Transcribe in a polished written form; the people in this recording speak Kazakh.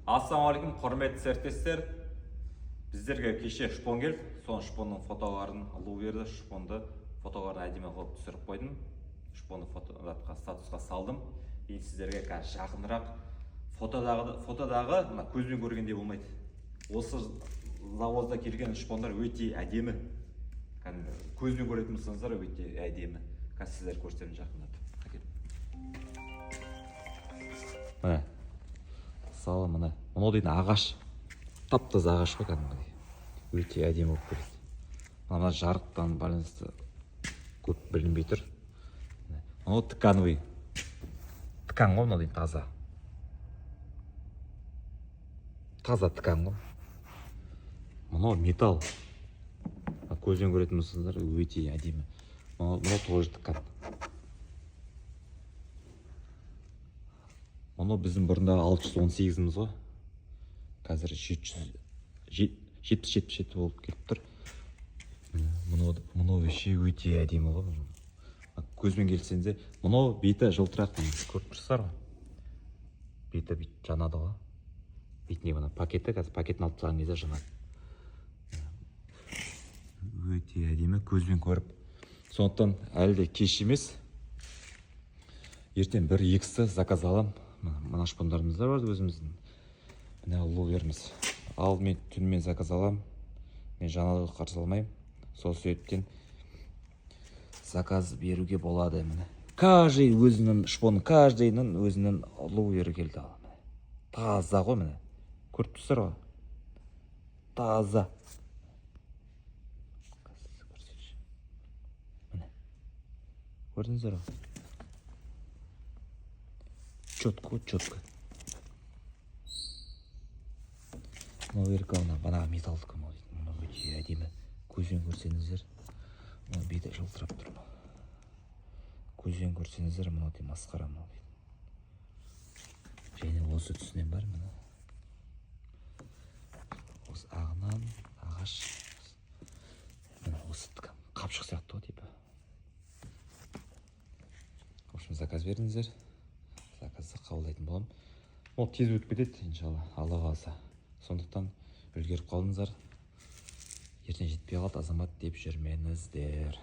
Ассалаумағалейкум, құрметті серіктестер. Біздерге кеше шпон келді. Соны шпонның фотоларын алу берді. Шпонды фотоларын әдемі қылып түсіріп қойдым. Шпонды фотоға статусқа салдым. И сіздерге қазір жақынырақ фотодағы көзбен көргенде болмайды. Осы завозда келген шпондар өте әдемі. Көзбен көретін болсаңыздар өте әдемі. Қазір сіздер көрсетемін жақындатып. Міне. Мысалы мына деген ағаш, тап-таза ағаш қой кәдімгідей. Өте әдемі болып келеді. Мына жарықтан байланысты көп білінбей тұр. Мынау ткановый. Ткан ғой, мынау деген таза. Таза ткан ғой. Мынау металл. Көзбен көретін болсаңыздар өте әдемі. Мынау тоже ткан. Мұны біздің бұрында 618-іміз ғой. Қазір 777 болып келіп тұр. Мұны веше өте әдемі ғой. Көзбен келсеңде, мұны беті жылтырақ көріп тұрсыздар ғой. Беті бүйтіп жанады ғой. Бетіне мына пакеті, қазір пакетін алып тастаған кезде жанады. Өте әдемі, көзбен көріп. Сондықтан әлі де кеш емес. Ертең 1-2-ті заказ алам. Мына шпондарымыз да бар өзіміздің. Міне луверміз. Ал мен түнімен заказ алам. Мен жаңалық қарсы алмаймын. Сол себептен заказ беруге болады. Каждый өзінің шпон, каждыйның өзінің лувері келді. Таза ғой міне. Көріп тұрсыздар ғой. Таза. Міне. Көрдіңіздер ғой. Четко. Мынау еркалына банағы металдық мынау өте әдемі. Көзбен көрсеңіздер, мынау беті жылтырап тұр. Көзбен көрсеңіздер, мынау де масқара мынау. Және осы түсінен бар мына. Осы ағынан ағаш. Мына осы қапшық сияқты ғой типа. В общем, заказ беріңіздер. Заказды қабылдайтын боламын. Ол тез өтіп кетеді, иншалла, Алла қаласа. Сондықтан үлгеріп қалдыңыздар. Ертең жетпей қалды азамат деп жүрмеңіздер.